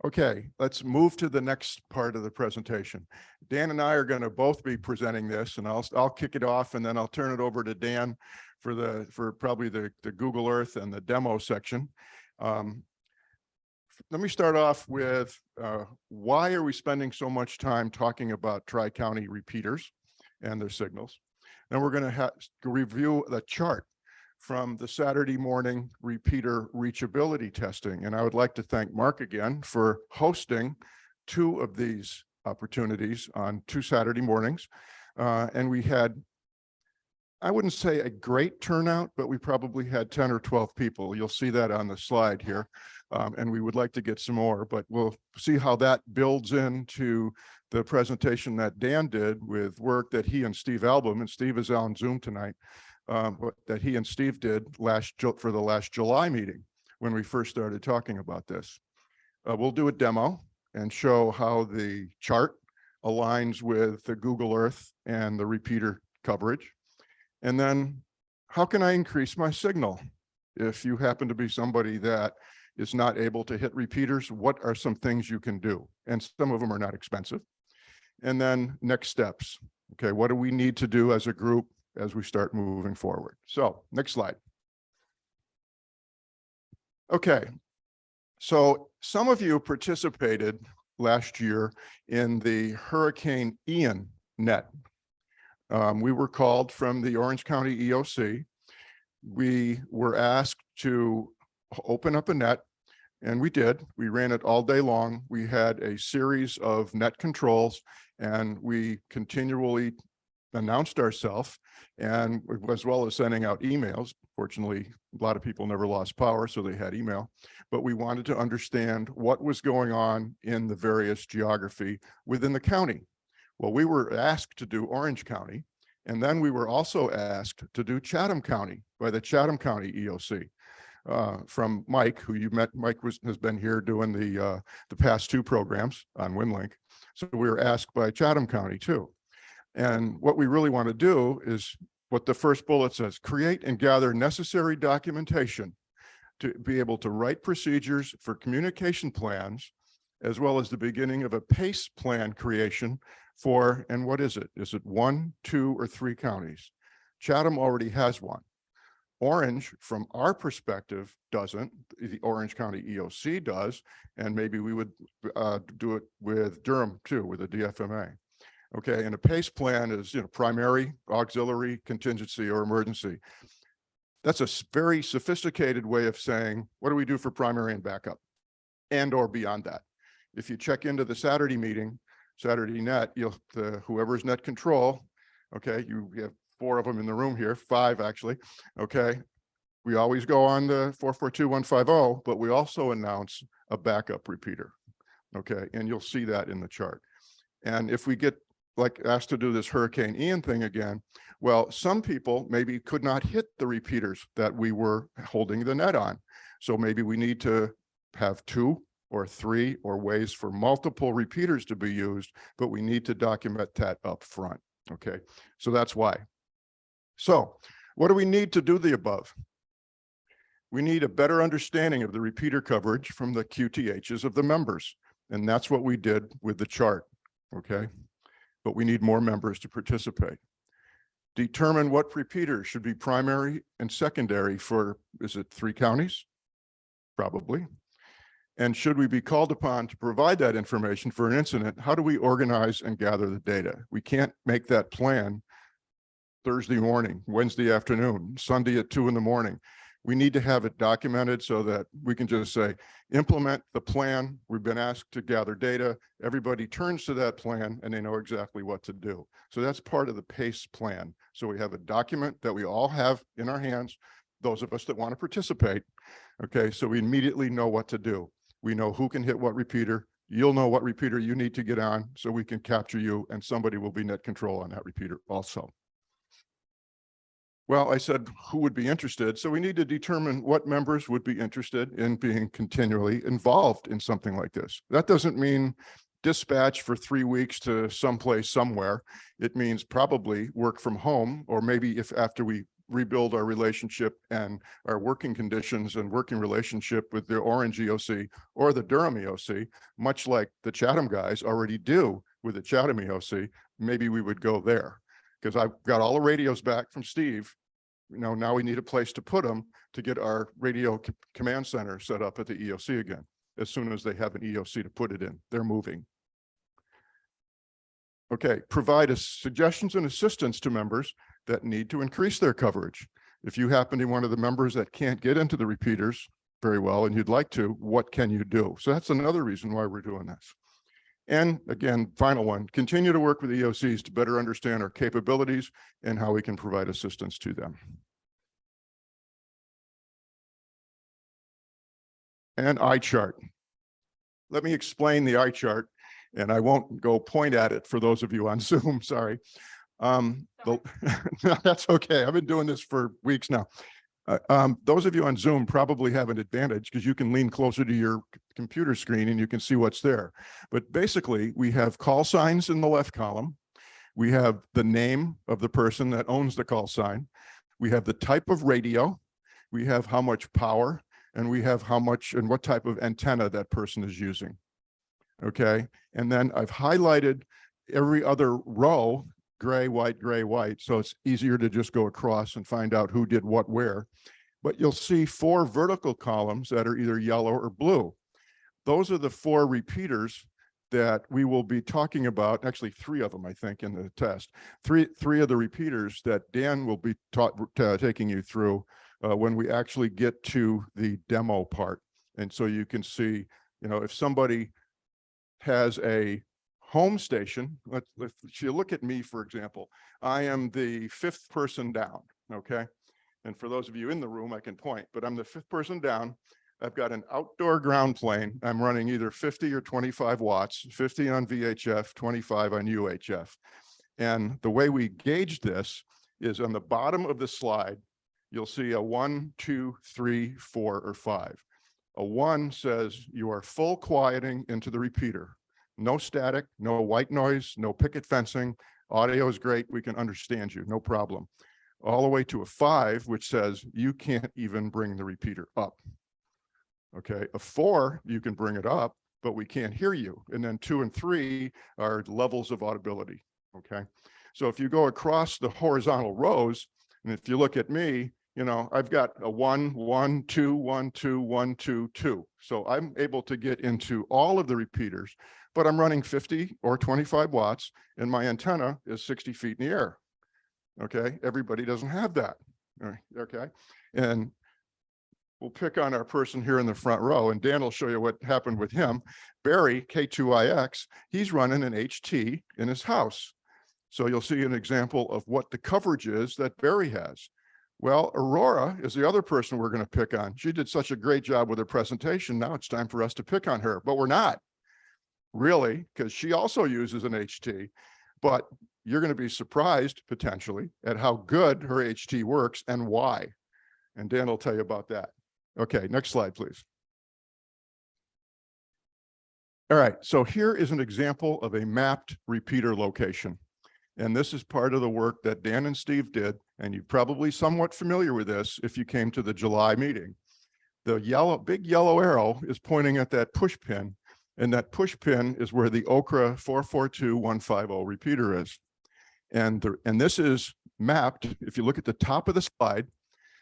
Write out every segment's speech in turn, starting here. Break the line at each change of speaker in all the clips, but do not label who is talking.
Okay, let's move to the next part of the presentation. Dan and I are going to both be presenting this, and I'll kick it off, and then I'll turn it over to Dan for probably the Google Earth and the demo section. Let me start off with why are we spending so much time talking about Tri-County repeaters and their signals? Then we're going to review the chart from the Saturday morning repeater reachability testing. And I would like to thank Mark again for hosting 2 of these opportunities on 2 Saturday mornings. And we had, I wouldn't say a great turnout, but we probably had 10 or 12 people. You'll see that on the slide here. And we would like to get some more, but we'll see how that builds into the presentation that Dan did with work that he and Steve Album, and Steve is on Zoom tonight, that he and Steve did for the last July meeting when we first started talking about this. We'll do a demo and show how the chart aligns with the Google Earth and the repeater coverage. And then how can I increase my signal? If you happen to be somebody that is not able to hit repeaters, what are some things you can do? And some of them are not expensive. And then next steps. Okay, what do we need to do as a group as we start moving forward? So next slide. Okay, so some of you participated last year in the Hurricane Ian net. We were called from the Orange County EOC. We were asked to open up a net, and we did. We ran it all day long. We had a series of net controls, and we continually announced ourselves, and as well as sending out emails. Fortunately, a lot of people never lost power, so they had email, but we wanted to understand what was going on in the various geography within the county. Well, we were asked to do Orange County, and then we were also asked to do Chatham County by the Chatham County EOC. From Mike, who you met. Mike has been here doing the past 2 programs on WinLink. So we were asked by Chatham County too. And what we really want to do is what the first bullet says: create and gather necessary documentation to be able to write procedures for communication plans, as well as the beginning of a PACE plan creation for, and what is it? Is it 1, 2, or 3 counties? Chatham already has one. Orange, from our perspective, doesn't. The Orange County EOC does, and maybe we would do it with Durham too, with a DFMA. Okay, and a PACE plan is, primary, auxiliary, contingency, or emergency. That's a very sophisticated way of saying, what do we do for primary and backup, and or beyond that? If you check into the Saturday meeting, Saturday net, whoever's net control, okay, you have 4 of them in the room here, 5 actually, okay? We always go on the 442-150, but we also announce a backup repeater, okay? And you'll see that in the chart. And if we get asked to do this Hurricane Ian thing again, well, some people maybe could not hit the repeaters that we were holding the net on. So maybe we need to have 2 or 3 or ways for multiple repeaters to be used, but we need to document that up front, okay? So that's why. So what do we need to do the above? We need a better understanding of the repeater coverage from the QTHs of the members. And that's what we did with the chart, okay? But we need more members to participate. Determine what repeaters should be primary and secondary for, is it 3 counties? Probably. And should we be called upon to provide that information for an incident, how do we organize and gather the data? We can't make that plan Thursday morning, Wednesday afternoon, Sunday at 2 in the morning. We need to have it documented so that we can just say, implement the plan. We've been asked to gather data. Everybody turns to that plan and they know exactly what to do. So that's part of the PACE plan. So we have a document that we all have in our hands, those of us that want to participate. Okay, so we immediately know what to do. We know who can hit what repeater. You'll know what repeater you need to get on so we can capture you, and somebody will be net control on that repeater also. Well, I said, who would be interested? So we need to determine what members would be interested in being continually involved in something like this. That doesn't mean dispatch for 3 weeks to someplace somewhere. It means probably work from home, or maybe if after we rebuild our relationship and our working conditions and working relationship with the Orange EOC or the Durham EOC, much like the Chatham guys already do with the Chatham EOC, maybe we would go there. Because I've got all the radios back from Steve. Now we need a place to put them to get our radio command center set up at the EOC again. As soon as they have an EOC to put it in, they're moving. Okay, provide suggestions and assistance to members that need to increase their coverage. If you happen to be one of the members that can't get into the repeaters very well and you'd like to, what can you do? So that's another reason why we're doing this. And again, final one, continue to work with EOCs to better understand our capabilities and how we can provide assistance to them. And eye chart. Let me explain the eye chart, and I won't go point at it for those of you on Zoom, sorry. No, that's okay. I've been doing this for weeks now. Those of you on Zoom probably have an advantage because you can lean closer to your computer screen and you can see what's there. But basically, we have call signs in the left column. We have the name of the person that owns the call sign. We have the type of radio. We have how much power, and we have how much and what type of antenna that person is using. Okay, and then I've highlighted every other row, gray, white, so it's easier to just go across and find out who did what where. But you'll see 4 vertical columns that are either yellow or blue. Those are the 4 repeaters that we will be talking about, actually 3 of them, I think, in the test. Three of the repeaters that Dan will be taking you through when we actually get to the demo part. And so you can see, if somebody has a home station, if you look at me, for example, I am the 5th person down, okay? And for those of you in the room, I can point, but I'm the 5th person down. I've got an outdoor ground plane. I'm running either 50 or 25 watts, 50 on VHF, 25 on UHF. And the way we gauge this is on the bottom of the slide, you'll see a 1, 2, 3, 4, or 5. A 1 says you are full quieting into the repeater. No static, no white noise, no picket fencing. Audio is great. We can understand you, no problem. All the way to a 5, which says you can't even bring the repeater up. Okay, a 4, you can bring it up, but we can't hear you. And then 2 and 3 are levels of audibility. Okay, so if you go across the horizontal rows, and if you look at me, I've got a 1, 1, 2, 1, 2, 1, 2, 2. So I'm able to get into all of the repeaters, but I'm running 50 or 25 watts and my antenna is 60 feet in the air. Okay, everybody doesn't have that. Okay, and we'll pick on our person here in the front row, and Dan will show you what happened with him. Barry, K2IX, he's running an HT in his house. So you'll see an example of what the coverage is that Barry has. Well, Aurora is the other person we're going to pick on. She did such a great job with her presentation. Now it's time for us to pick on her, but we're not really, because she also uses an HT, but you're going to be surprised potentially at how good her HT works and why. And Dan will tell you about that. Okay, next slide, please. All right, so here is an example of a mapped repeater location. And this is part of the work that Dan and Steve did, and you're probably somewhat familiar with this if you came to the July meeting. The big yellow arrow is pointing at that push pin, and that push pin is where the OCRA 442150 repeater is. And this is mapped, if you look at the top of the slide,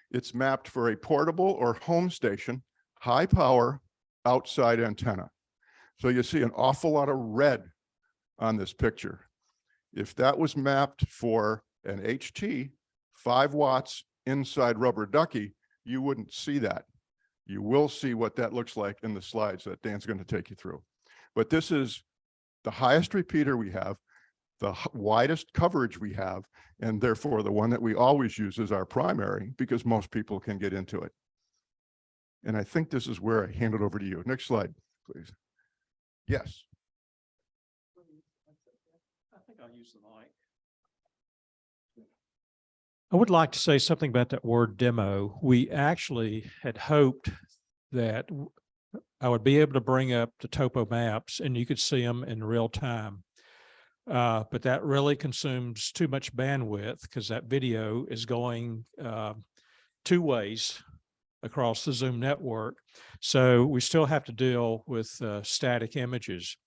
it's mapped for a portable or home station, high power, outside antenna. So you see an awful lot of red on this picture. If that was mapped for an HT, 5 watts inside rubber ducky, you wouldn't see that. You will see what that looks like in the slides that Dan's going to take you through. But this is the highest repeater we have, the widest coverage we have, and therefore the one that we always use as our primary because most people can get into it. And I think this is where I hand it over to you. Next slide, please. Yes.
I think I'll use the mic. I would like to say something about that word demo. We actually had hoped that I would be able to bring up the topo maps and you could see them in real time. But that really consumes too much bandwidth because that video is going two ways across the Zoom network. So we still have to deal with static images.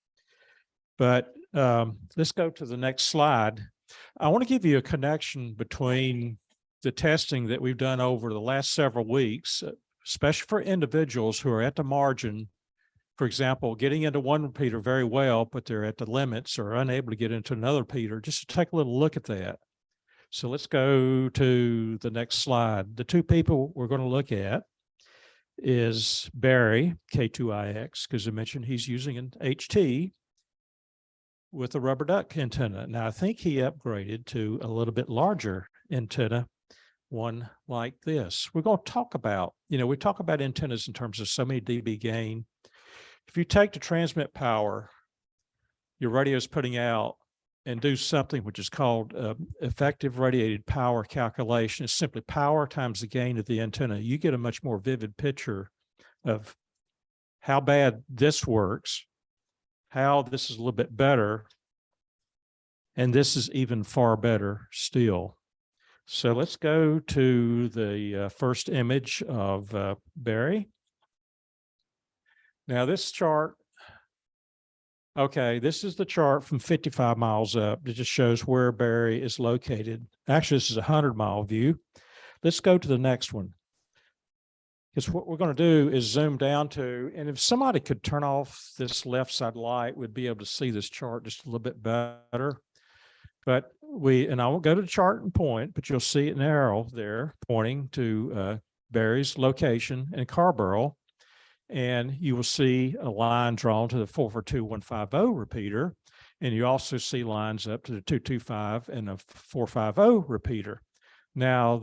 But let's go to the next slide. I want to give you a connection between the testing that we've done over the last several weeks, especially for individuals who are at the margin. For example, getting into one repeater very well, but they're at the limits or unable to get into another repeater, just to take a little look at that. So let's go to the next slide. The two people we're going to look at is Barry, K2IX, because I mentioned he's using an HT with a rubber duck antenna. Now, I think he upgraded to a little bit larger antenna, one like this. We're going to talk about, we talk about antennas in terms of so many dB gain. If you take the transmit power your radio is putting out and do something which is called effective radiated power calculation, it's simply power times the gain of the antenna, you get a much more vivid picture of how bad this works, how this is a little bit better, and this is even far better still. So let's go to the first image of Barry. Now this chart, okay, this is the chart from 55 miles up. It just shows where Barry is located. Actually, this is a 100-mile view. Let's go to the next one. Because what we're going to do is zoom down to, and if somebody could turn off this left side light, we'd be able to see this chart just a little bit better. But and I won't go to the chart and point, but you'll see an arrow there pointing to Barry's location in Carrboro. And you will see a line drawn to the 442.150 repeater. And you also see lines up to the 225 and the 450 repeater. Now,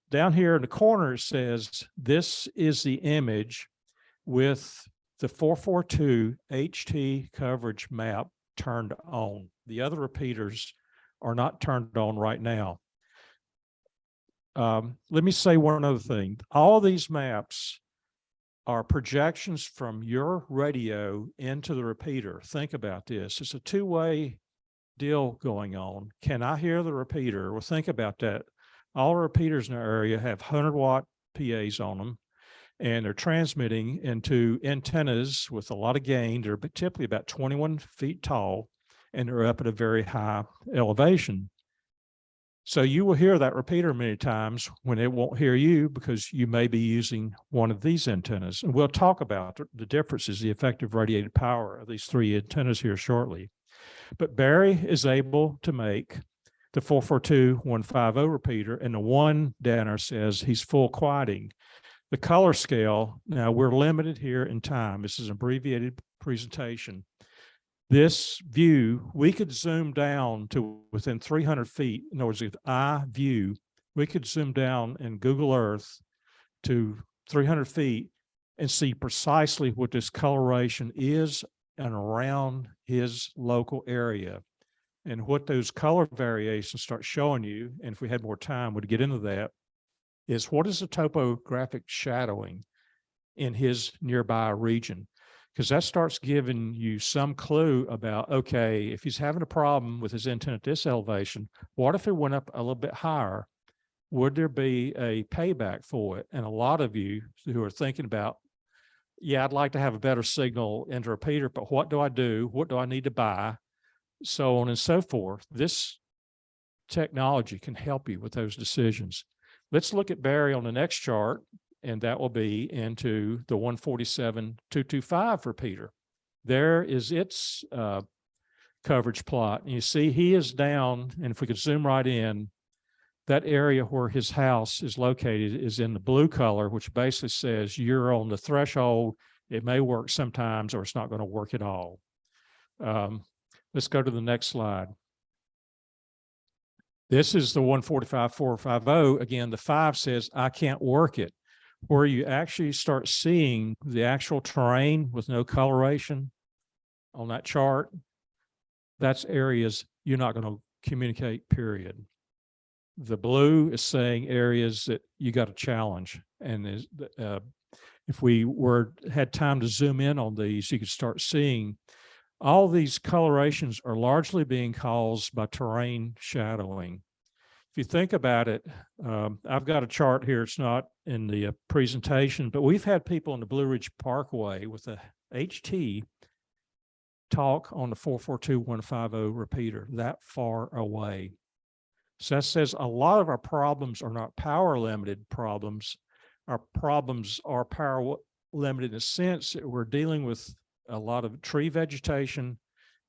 down here in the corner, it says, this is the image with the 442 HT coverage map turned on. The other repeaters are not turned on right now. Let me say one other thing. All these maps are projections from your radio into the repeater. Think about this. It's a two-way deal going on. Can I hear the repeater? Well, think about that. All repeaters in our area have 100-watt PAs on them, and they're transmitting into antennas with a lot of gain. They're typically about 21 feet tall, and they're up at a very high elevation. So you will hear that repeater many times when it won't hear you because you may be using one of these antennas. And we'll talk about the differences, the effective radiated power of these three antennas here shortly. But Barry is able to make the 442.150 repeater, and the one down there says he's full quieting. The color scale, now we're limited here in time. This is an abbreviated presentation. This view, we could zoom down to within 300 feet. In other words, if I view, we could zoom down in Google Earth to 300 feet and see precisely what this coloration is and around his local area. And what those color variations start showing you, and if we had more time, we'd get into that, is what is the topographic shadowing in his nearby region? Because that starts giving you some clue about, okay, if he's having a problem with his antenna at this elevation, what if it went up a little bit higher? Would there be a payback for it? And a lot of you who are thinking about, yeah, I'd like to have a better signal into a repeater, but what do I do? What do I need to buy? So on and so forth. This technology can help you with those decisions. Let's look at Barry on the next chart, and that will be into the 147.225 repeater. There is its coverage plot. And you see he is down, and if we could zoom right in, that area where his house is located is in the blue color, which basically says you're on the threshold. It may work sometimes, or it's not going to work at all. Let's go to the next slide. This is the 145.450. Again, the 5 says I can't work it. Where you actually start seeing the actual terrain with no coloration on that chart, that's areas you're not going to communicate, period. The blue is saying areas that you got to challenge. And if we had time to zoom in on these, you could start seeing All these colorations are largely being caused by terrain shadowing. If you think about it, I've got a chart here. It's not in the presentation, but we've had people in the Blue Ridge Parkway with a HT talk on the 442.150 repeater that far away. So that says a lot of our problems are not power limited problems. Our problems are power limited in the sense that we're dealing with a lot of tree vegetation.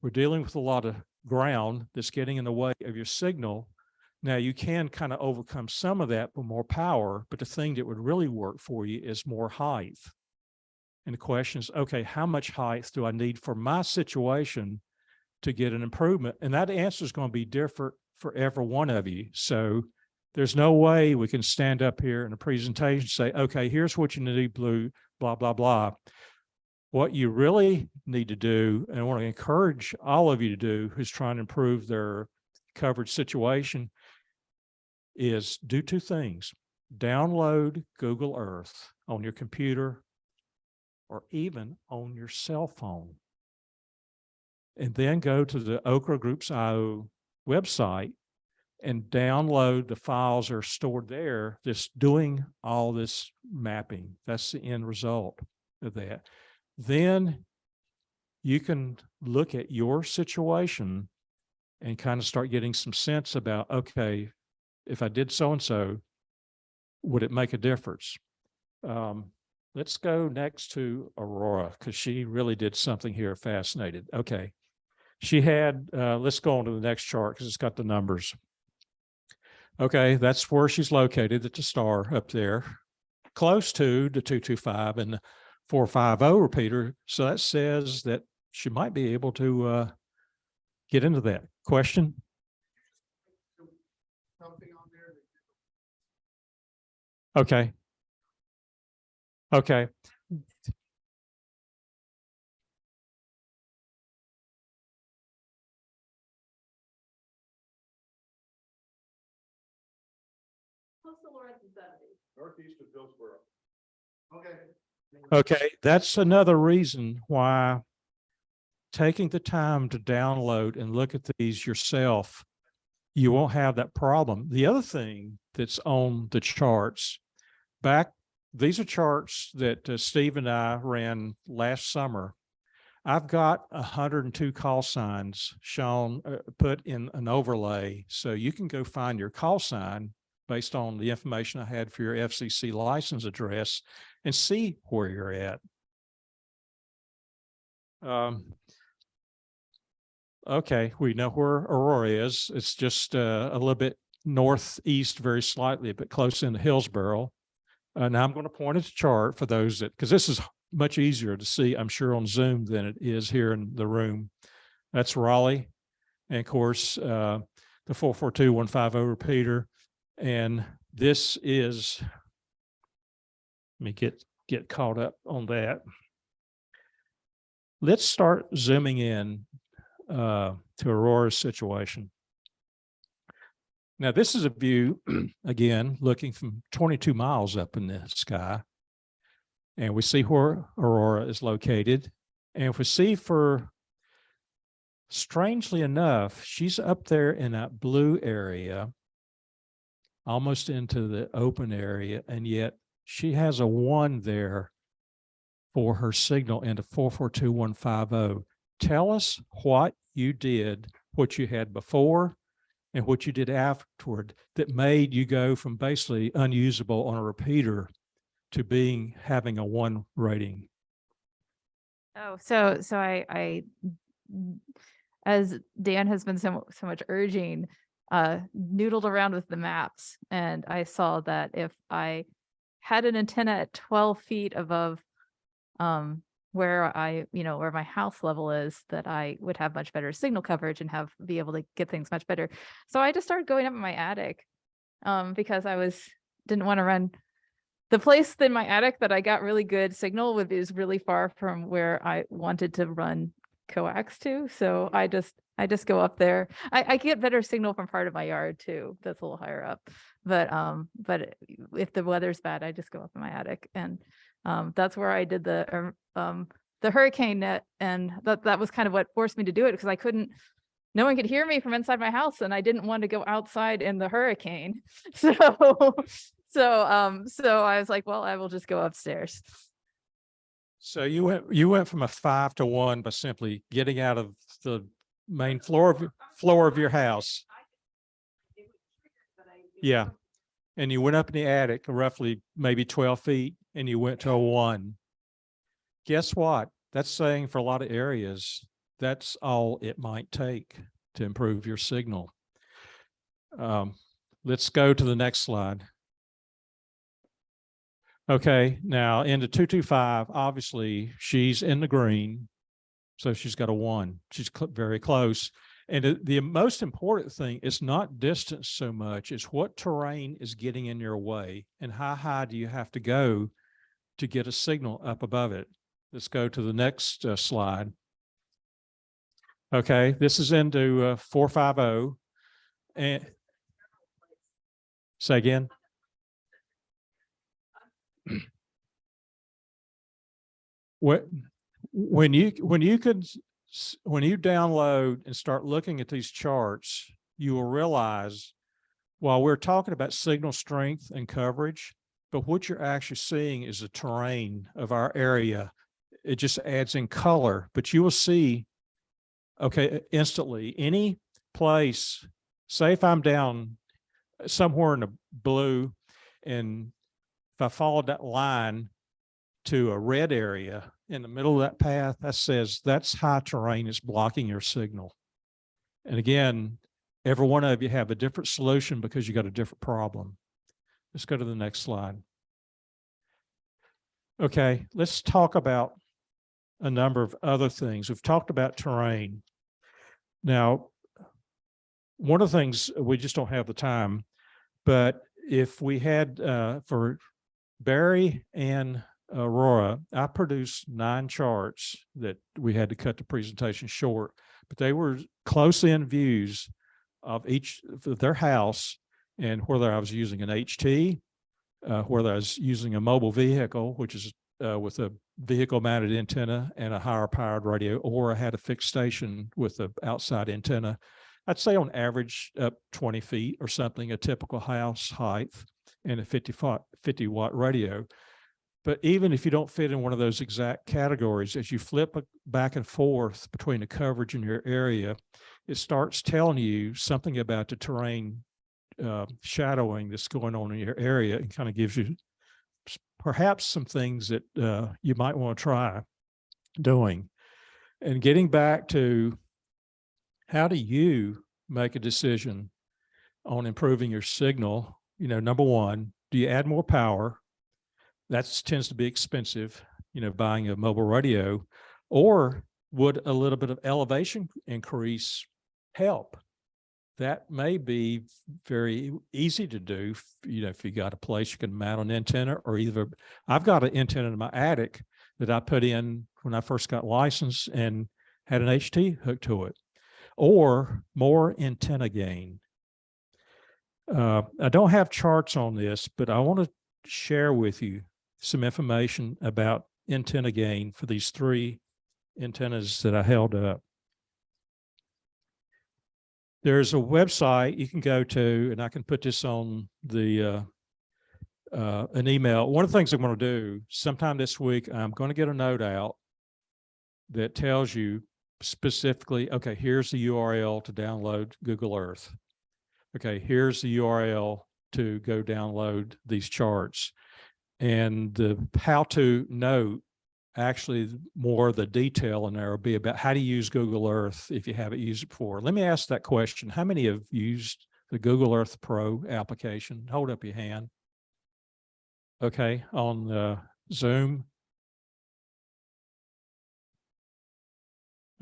We're dealing with a lot of ground that's getting in the way of your signal. Now you can kind of overcome some of that with more power, but the thing that would really work for you is more height. And the question is, okay, how much height do I need for my situation to get an improvement? And that answer is going to be different for every one of you. So there's no way we can stand up here in a presentation and say, okay, here's what you need, blue, blah, blah, blah. What you really need to do, and I want to encourage all of you to do who's trying to improve their coverage situation, is do two things. Download Google Earth on your computer or even on your cell phone. And then go to the OCRA Groups IO website and download the files that are stored there that's doing all this mapping. That's the end result of that. Then you can look at your situation and kind of start getting some sense about, okay, if I did so-and-so, would it make a difference? Let's go next to Aurora, because she really did something here fascinating. Okay. She had, let's go on to the next chart because it's got the numbers. Okay, that's where she's located at the star up there, close to the 225 and the 450 repeater. So that says that she might be able to get into that. Question? Okay. Okay.
Northeast of Hillsborough. Okay.
Okay, that's another reason why taking the time to download and look at these yourself, you won't have that problem. The other thing that's on the charts, these are charts that Steve and I ran last summer. I've got 102 call signs shown, put in an overlay. So you can go find your call sign based on the information I had for your FCC license address and see where you're at. Okay, we know where Aurora is. It's just a little bit northeast, very slightly, but close into Hillsborough. Now I'm going to point at the chart for those that, because this is much easier to see, I'm sure, on Zoom than it is here in the room. That's Raleigh. And of course, the 442.150 repeater. And this is, let me get caught up on that. Let's start zooming in to Aurora's situation. Now, this is a view, again, looking from 22 miles up in the sky. And we see where Aurora is located. And if we see strangely enough, she's up there in that blue area, almost into the open area, and yet she has a 1 there for her signal into 442.150. Tell us what you did, what you had before, and what you did afterward that made you go from basically unusable on a repeater to having a 1 rating.
Oh, so I as Dan has been so much urging, noodled around with the maps, and I saw that if I had an antenna at 12 feet above where where my house level is, that I would have much better signal coverage and be able to get things much better. So I just started going up in my attic because I didn't want to run. The place in my attic that I got really good signal with is really far from where I wanted to run coax to. So I just go up there. I get better signal from part of my yard too. That's a little higher up. But if the weather's bad, I just go up in my attic, and that's where I did the the hurricane net, and that was kind of what forced me to do it, because I couldn't. No one could hear me from inside my house, and I didn't want to go outside in the hurricane. So I was like, well, I will just go upstairs.
So you went from a 5 to 1 by simply getting out of the main floor of your house. Yeah. And you went up in the attic roughly maybe 12 feet and you went to a 1. Guess what? That's saying for a lot of areas, that's all it might take to improve your signal. Let's go to the next slide. Okay, now into 225, obviously she's in the green. So she's got a 1. She's very close. And the most important thing is not distance so much, it's what terrain is getting in your way and how high do you have to go to get a signal up above it. Let's go to the next slide. Okay, this is into 450. And say again. When you download and start looking at these charts, you will realize while we're talking about signal strength and coverage, but what you're actually seeing is the terrain of our area. It just adds in color, but you will see, okay, instantly, any place, say if I'm down somewhere in the blue, and if I followed that line to a red area in the middle of that path, that says that's high terrain is blocking your signal. And again, every one of you have a different solution because you got a different problem. Let's go to the next slide. Okay, let's talk about a number of other things. We've talked about terrain. Now, one of the things, we just don't have the time, but if we had, for Barry and Aurora, I produced 9 charts that we had to cut the presentation short, but they were close-in views of each of their house and whether I was using an HT, whether I was using a mobile vehicle, which is with a vehicle-mounted antenna and a higher-powered radio, or I had a fixed station with an outside antenna. I'd say on average up 20 feet or something, a typical house height, and a 50-watt radio. But even if you don't fit in one of those exact categories, as you flip back and forth between the coverage in your area, it starts telling you something about the terrain shadowing that's going on in your area, and kind of gives you perhaps some things that you might want to try doing. And getting back to how do you make a decision on improving your signal? You know, number one, do you add more power? That tends to be expensive, you know, buying a mobile radio. Or would a little bit of elevation increase help? That may be very easy to do. You know, if you got a place you can mount an antenna, or either I've got an antenna in my attic that I put in when I first got licensed and had an HT hooked to it, or more antenna gain. I don't have charts on this, but I want to share with you some information about antenna gain for these 3 antennas that I held up. There's a website you can go to, and I can put this on the an email. One of the things I'm going to do sometime this week, I'm going to get a note out that tells you specifically, okay, here's the URL to download Google Earth. Okay, here's the URL to go download these charts. And the how-to note, actually more of the detail in there will be about how to use Google Earth if you haven't used it before. Let me ask that question. How many have used the Google Earth Pro application? Hold up your hand. Okay, on Zoom.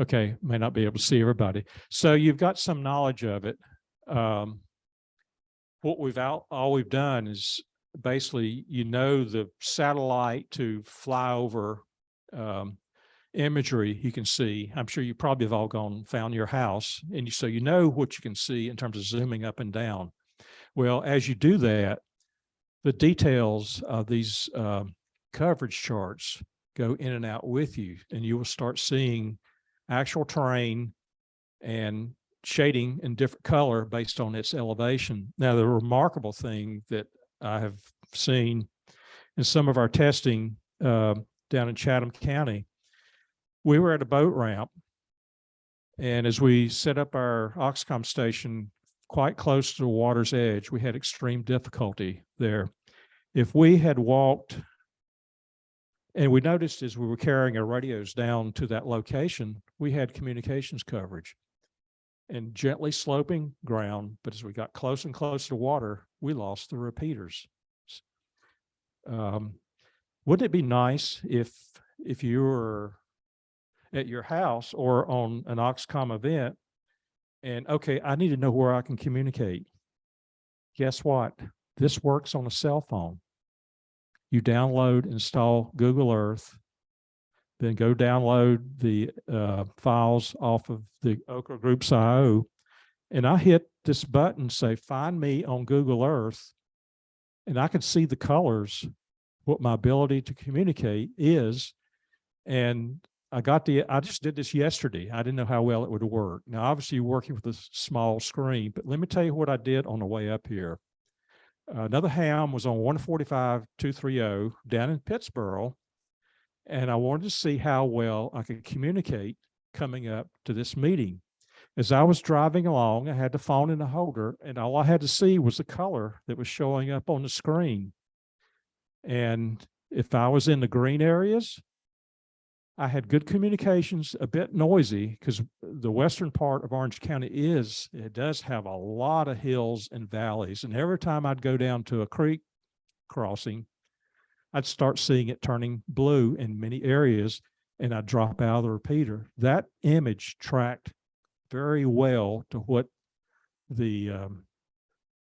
Okay, may not be able to see everybody. So you've got some knowledge of it. All we've done is basically, you know, the satellite to fly over imagery you can see. I'm sure you probably have all found your house, and so you know what you can see in terms of zooming up and down. Well, as you do that, the details of these coverage charts go in and out with you, and you will start seeing actual terrain and shading in different color based on its elevation. Now, the remarkable thing that I have seen in some of our testing down in Chatham County, we were at a boat ramp, and as we set up our AUXCOMM station quite close to the water's edge, we had extreme difficulty there. If we had walked, and we noticed as we were carrying our radios down to that location, we had communications coverage and gently sloping ground. But as we got close and close to water, we lost the repeaters. Wouldn't it be nice if you were at your house or on an AUXCOMM event and, okay, I need to know where I can communicate. Guess what? This works on a cell phone. You download, install Google Earth, then go download the files off of the OCRA Group's IO, and I hit this button, say, find me on Google Earth, and I can see the colors, what my ability to communicate is. And I just did this yesterday. I didn't know how well it would work. Now, obviously you're working with a small screen, but let me tell you what I did on the way up here. Another ham was on 145.230 down in Pittsburgh, and I wanted to see how well I could communicate coming up to this meeting. As I was driving along, I had the phone in the holder, and all I had to see was the color that was showing up on the screen. And if I was in the green areas, I had good communications, a bit noisy, because the western part of Orange County it does have a lot of hills and valleys. And every time I'd go down to a creek crossing, I'd start seeing it turning blue in many areas, and I'd drop out of the repeater. That image tracked very well to what the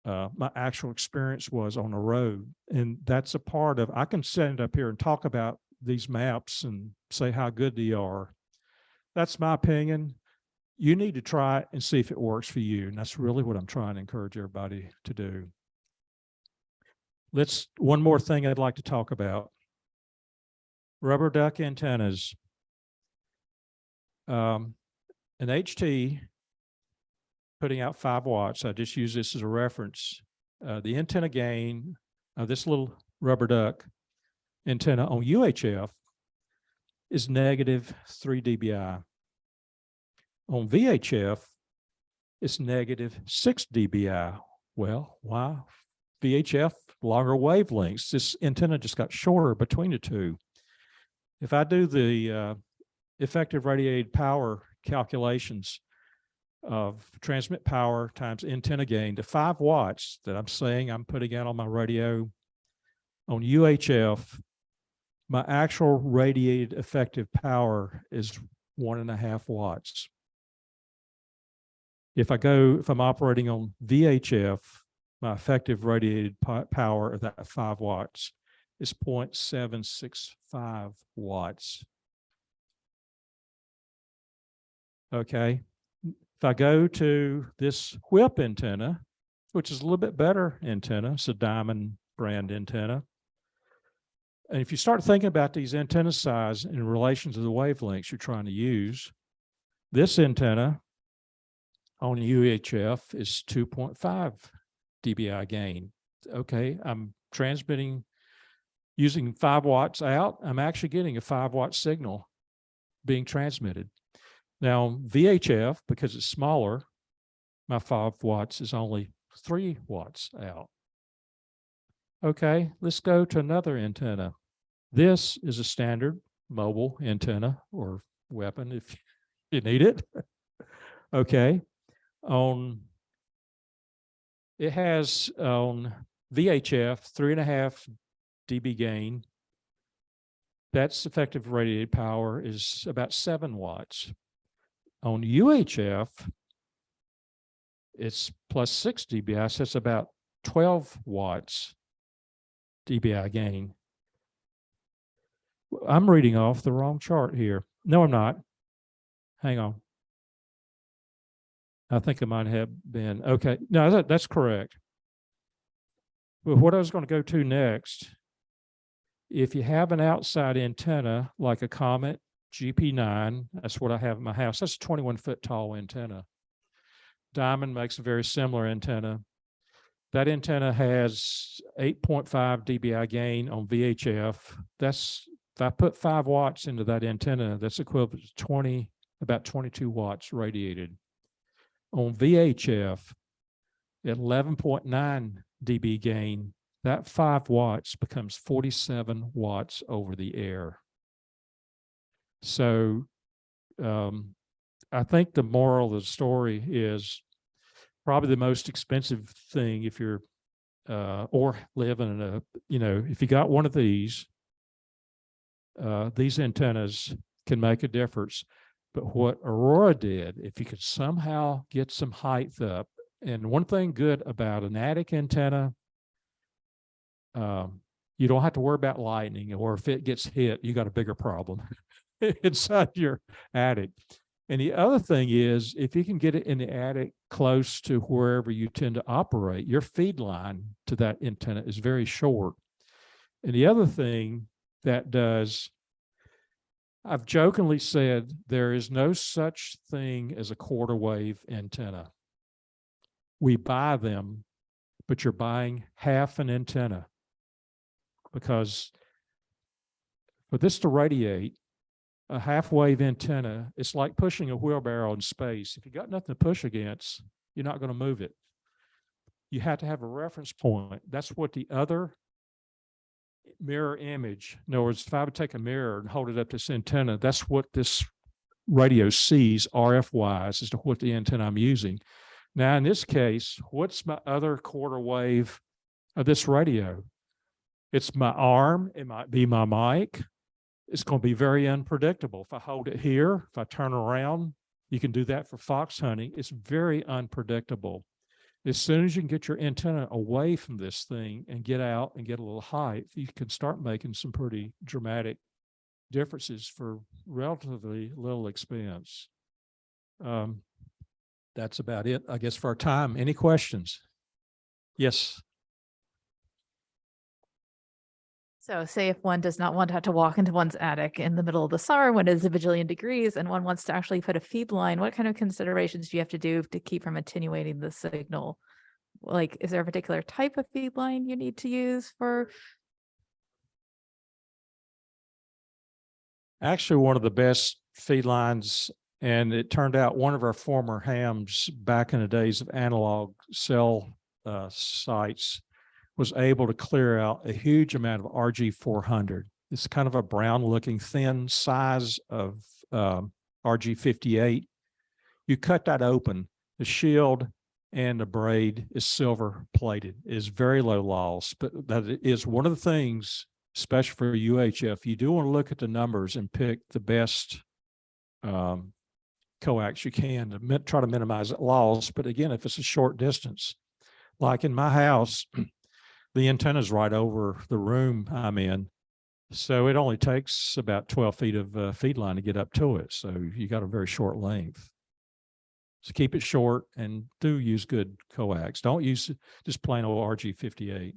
my actual experience was on the road. And that's a part of, I can stand up here and talk about these maps and say how good they are. That's my opinion. You need to try it and see if it works for you. And that's really what I'm trying to encourage everybody to do. One more thing I'd like to talk about. Rubber duck antennas. An HT putting out 5 watts. I just use this as a reference. The antenna gain of this little rubber duck antenna on UHF is -3 dBi. On VHF, it's -6 dBi. Well, why? VHF, longer wavelengths. This antenna just got shorter between the two. If I do the effective radiated power calculations of transmit power times antenna gain, the 5 watts that I'm saying I'm putting out on my radio on UHF, my actual radiated effective power is 1.5 watts. If I'm operating on VHF, my effective radiated power of that 5 watts is 0.765 watts. Okay. If I go to this whip antenna, which is a little bit better antenna, it's a Diamond brand antenna. And if you start thinking about these antenna size in relation to the wavelengths you're trying to use, this antenna on UHF is 2.5 dBi gain. Okay, I'm transmitting using 5 watts out. I'm actually getting a 5-watt signal being transmitted. Now, VHF, because it's smaller, my 5 watts is only 3 watts out. Okay, let's go to another antenna. This is a standard mobile antenna or weapon if you need it. Okay, it has on VHF 3.5 dB gain. That's effective radiated power is about 7 watts. On UHF, it's +6 dBi, so it's about 12 watts dBi gain. I'm reading off the wrong chart here. No, I'm not. Hang on. I think I might have been. Okay, no, that's correct. But what I was going to go to next If you have an outside antenna, like a Comet GP9, that's what I have in my house. That's a 21-foot tall antenna. Diamond makes a very similar antenna. That antenna has 8.5 dBi gain on VHF. That's, if I put 5 watts into that antenna, that's equivalent to about 22 watts radiated. On VHF, at 11.9 dB gain, that 5 watts becomes 47 watts over the air. So I think the moral of the story is probably the most expensive thing if you're or living in a, if you got one of these antennas can make a difference. But what Aurora did, if you could somehow get some height up, and one thing good about an attic antenna, you don't have to worry about lightning, or if it gets hit, you got a bigger problem inside your attic. And the other thing is, if you can get it in the attic close to wherever you tend to operate, your feed line to that antenna is very short. And the other thing that does, I've jokingly said, there is no such thing as a quarter wave antenna. We buy them, but you're buying half an antenna, because for this to radiate, a half wave antenna, it's like pushing a wheelbarrow in space. If you got nothing to push against, you're not going to move it. You have to have a reference point. That's what the other mirror image, in other words, if I would take a mirror and hold it up to this antenna, that's what this radio sees RF wise as to what the antenna I'm using. Now, in this case, what's my other quarter wave of this radio? It's my arm. It might be my mic. It's going to be very unpredictable. If I hold it here, if I turn around, you can do that for fox hunting. It's very unpredictable. As soon as you can get your antenna away from this thing and get out and get a little height, you can start making some pretty dramatic differences for relatively little expense. That's about it, I guess, for our time. Any questions? Yes.
So say if one does not want to have to walk into one's attic in the middle of the summer when it is a bajillion degrees and one wants to actually put a feed line, what kind of considerations do you have to do to keep from attenuating the signal? Like, is there a particular type of feed line you need to use for?
Actually, one of the best feed lines, and it turned out one of our former hams back in the days of analog cell sites was able to clear out a huge amount of RG400. It's kind of a brown looking thin size of RG58. You cut that open, the shield and the braid is silver plated. It is very low loss, but that is one of the things, especially for UHF, you do want to look at the numbers and pick the best coax you can to try to minimize that loss. But again, if it's a short distance, like in my house, the antenna is right over the room I'm in. So it only takes about 12 feet of feed line to get up to it. So you got a very short length. So keep it short and do use good coax. Don't use just plain old RG58.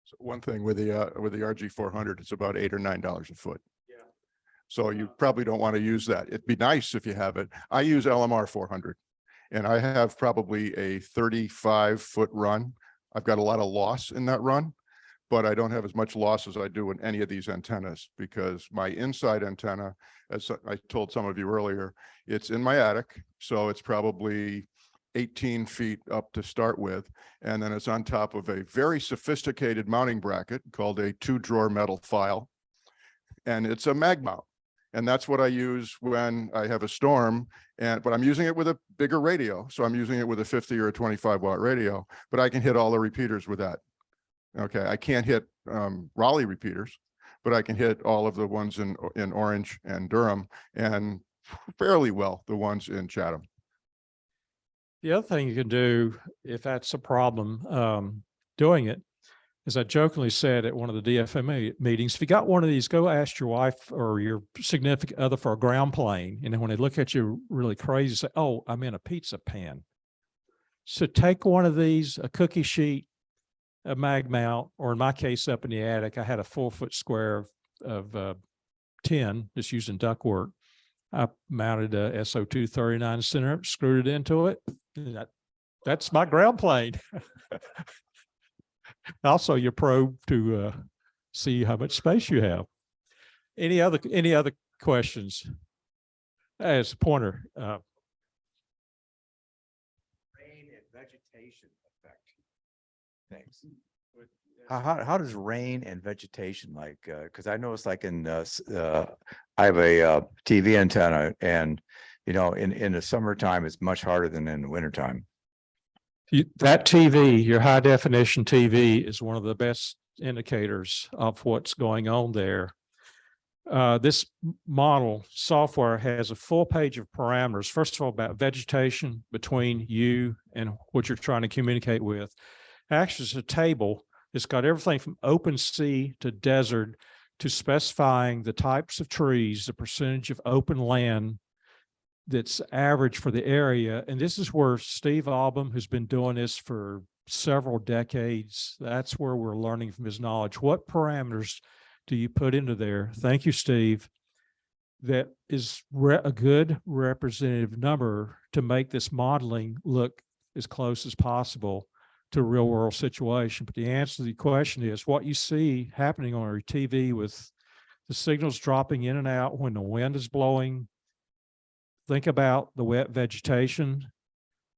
So one thing with the RG400, it's about $8 or $9 a foot. Yeah. So you probably don't want to use that. It'd be nice if you have it. I use LMR 400 and I have probably a 35-foot run. I've got a lot of loss in that run, but I don't have as much loss as I do in any of these antennas, because my inside antenna, as I told some of you earlier, it's in my attic. So it's probably 18 feet up to start with. And then it's on top of a very sophisticated mounting bracket called a 2-drawer metal file. And it's a mag mount. And that's what I use when I have a storm, but I'm using it with a bigger radio. So I'm using it with a 50 or a 25 watt radio, but I can hit all the repeaters with that. Okay, I can't hit Raleigh repeaters, but I can hit all of the ones in Orange and Durham, and fairly well the ones in Chatham.
The other thing you can do, if that's a problem, doing it, as I jokingly said at one of the DFMA meetings, if you got one of these, go ask your wife or your significant other for a ground plane. And then when they look at you really crazy, say, oh, I'm in a pizza pan. So take one of these, a cookie sheet, a mag mount, or in my case, up in the attic, I had a 4-foot square of tin, just using ductwork. I mounted a SO239 center, screwed it into it. That's my ground plane. Also, your probe to see how much space you have. Any other questions? As a pointer,
rain and vegetation affect things? How does rain and vegetation because I noticed like I have a TV antenna, and in the summertime it's much harder than in the wintertime.
that TV, your high definition TV, is one of the best indicators of what's going on there. This model software has a full page of parameters. First of all, about vegetation between you and what you're trying to communicate with. Actually, it's a table. It's got everything from open sea to desert, to specifying the types of trees, the percentage of open land that's average for the area. And this is where Steve Album, who's been doing this for several decades, that's where we're learning from his knowledge. What parameters do you put into there? Thank you, Steve. That is a good representative number to make this modeling look as close as possible to a real world situation. But the answer to the question is what you see happening on your TV with the signals dropping in and out when the wind is blowing. Think about the wet vegetation.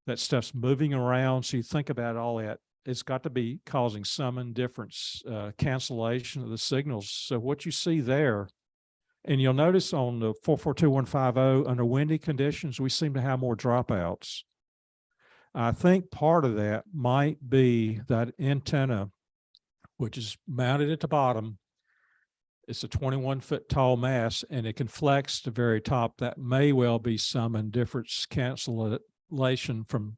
That stuff's moving around. So you think about all that. It's got to be causing some indifference, cancellation of the signals. So what you see there, and you'll notice on the 442150, under windy conditions, we seem to have more dropouts. I think part of that might be that antenna, which is mounted at the bottom. It's a 21-foot tall mast, and it can flex to the very top. That may well be some indifference cancellation from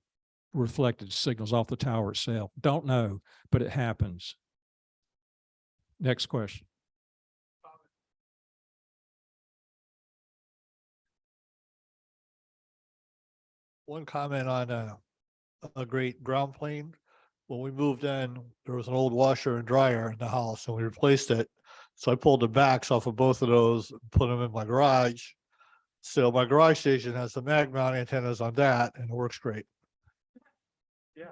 reflected signals off the tower itself. Don't know, but it happens. Next question.
One comment on a great ground plane. When we moved in, there was an old washer and dryer in the house, and we replaced it. So I pulled the backs off of both of those and put them in my garage. So my garage station has the mag mount antennas on that, and it works great.
Yeah.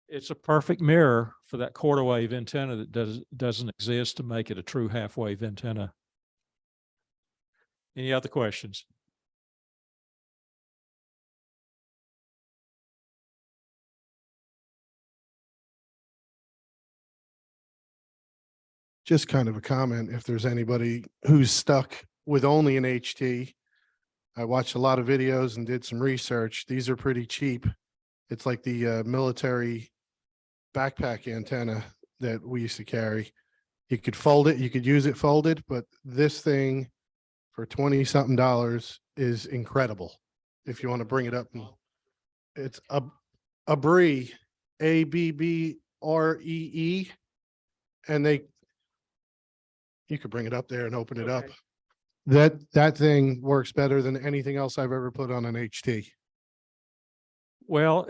It's a perfect mirror for that quarter wave antenna that doesn't exist to make it a true half wave antenna. Any other questions?
Just kind of a comment, if there's anybody who's stuck with only an HT. I watched a lot of videos and did some research. These are pretty cheap. It's like the military backpack antenna that we used to carry. You could fold it, you could use it folded, but this thing for $20-something is incredible. If you want to bring it up, it's Abbree, ABBREE, and you could bring it up there and open it up. That thing works better than anything else I've ever put on an HT.
Well,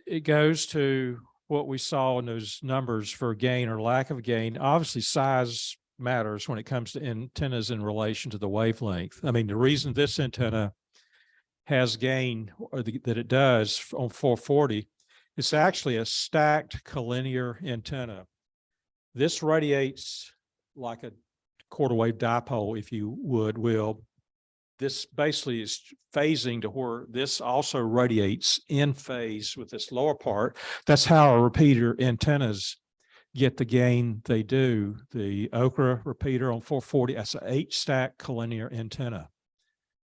it goes to what we saw in those numbers for gain or lack of gain. Obviously, size matters when it comes to antennas in relation to the wavelength. I mean, the reason this antenna has gain, or that it does on 440, it's actually a stacked collinear antenna. This radiates like a quarter wave dipole, if you will. This basically is phasing to where this also radiates in phase with this lower part. That's how our repeater antennas get the gain they do. The OCRA repeater on 440, that's an 8-stack collinear antenna.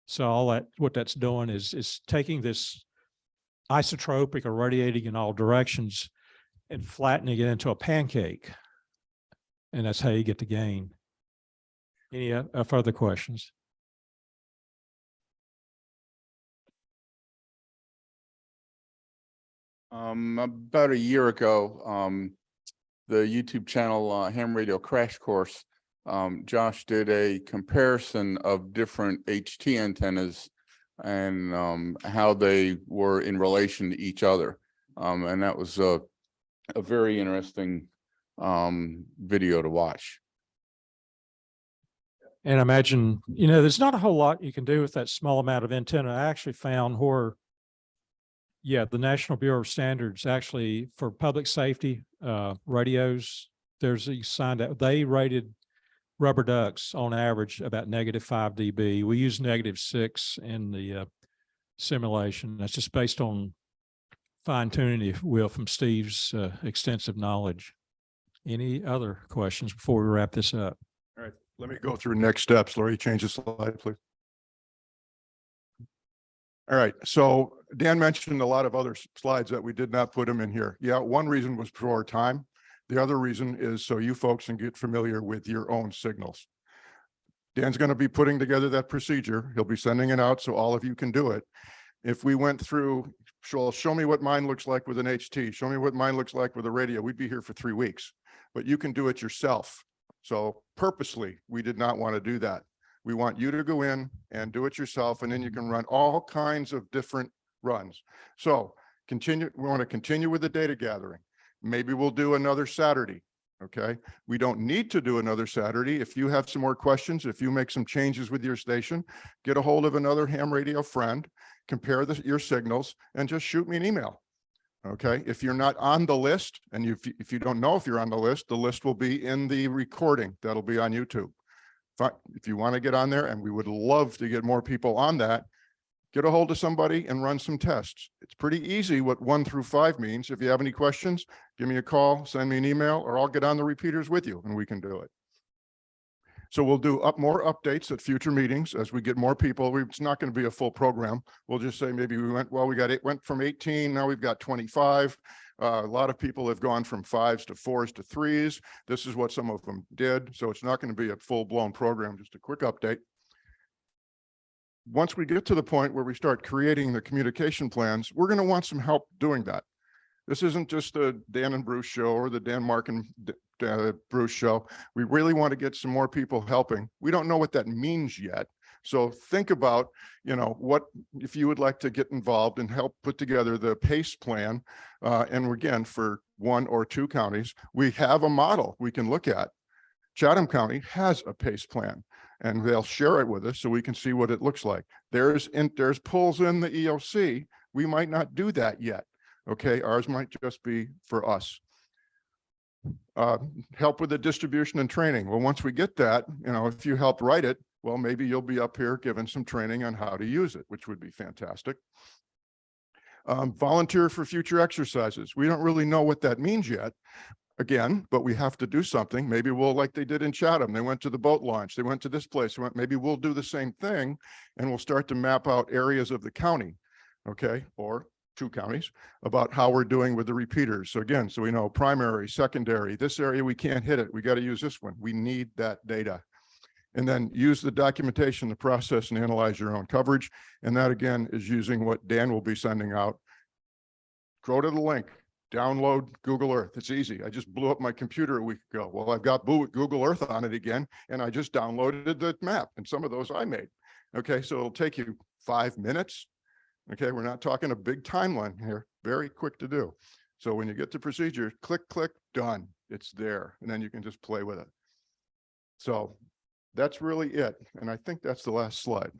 So all that, what that's doing is taking this isotropic or radiating in all directions and flattening it into a pancake. And that's how you get the gain. Any further questions?
About a year ago, the YouTube channel Ham Radio Crash Course, Josh did a comparison of different HT antennas and how they were in relation to each other. And that was a very interesting video to watch.
And imagine, there's not a whole lot you can do with that small amount of antenna. I actually found where, the National Bureau of Standards actually for public safety radios, there's a signed out, they rated rubber ducks on average about -5 dB. We use -6 in the simulation. That's just based on fine tuning, if you will, from Steve's extensive knowledge. Any other questions before we wrap this up?
All right, let me go through next steps. Lori, change the slide, please. All right, so Dan mentioned a lot of other slides that we did not put them in here. Yeah, one reason was for time. The other reason is so you folks can get familiar with your own signals. Dan's going to be putting together that procedure. He'll be sending it out so all of you can do it. If we went through, show me what mine looks like with an HT, show me what mine looks like with a radio, we'd be here for 3 weeks, but you can do it yourself. So purposely, we did not want to do that. We want you to go in and do it yourself, and then you can run all kinds of different runs. So we want to continue with the data gathering. Maybe we'll do another Saturday. Okay. We don't need to do another Saturday. If you have some more questions, if you make some changes with your station, get a hold of another ham radio friend, compare your signals, and just shoot me an email. Okay. If you're not on the list, and if you don't know if you're on the list will be in the recording. That'll be on YouTube. If you want to get on there, and we would love to get more people on that, get a hold of somebody and run some tests. It's pretty easy what 1 through 5 means. If you have any questions, give me a call, send me an email, or I'll get on the repeaters with you and we can do it. So we'll do more updates at future meetings as we get more people. It's not going to be a full program. We'll just say maybe we went from 18, now we've got 25. A lot of people have gone from 5s to 4s to 3s. This is what some of them did. So it's not going to be a full-blown program, just a quick update. Once we get to the point where we start creating the communication plans, we're going to want some help doing that. This isn't just the Dan and Bruce show or the Dan, Mark, and Bruce show. We really want to get some more people helping. We don't know what that means yet. So think about, what if you would like to get involved and help put together the PACE plan. And again, for 1 or 2 counties, we have a model we can look at. Chatham County has a PACE plan, and they'll share it with us so we can see what it looks like. There's pulls in the EOC. We might not do that yet. Okay, ours might just be for us. Help with the distribution and training. Well, once we get that, if you help write it, well, maybe you'll be up here giving some training on how to use it, which would be fantastic. Volunteer for future exercises. We don't really know what that means yet. Again, but we have to do something. Maybe we'll, like they did in Chatham, they went to the boat launch, they went to this place, maybe we'll do the same thing, and we'll start to map out areas of the county, okay, or 2 counties, about how we're doing with the repeaters. So again, so we know primary, secondary, this area, we can't hit it. We got to use this one. We need that data. And then use the documentation to process and analyze your own coverage. And that again is using what Dan will be sending out. Go to the link, download Google Earth. It's easy. I just blew up my computer a week ago. Well, I've got Google Earth on it again, and I just downloaded the map, and some of those I made. Okay, so it'll take you 5 minutes. Okay, we're not talking a big timeline here, very quick to do. So when you get to procedure, click, done, it's there. And then you can just play with it. So that's really it. And I think that's the last slide.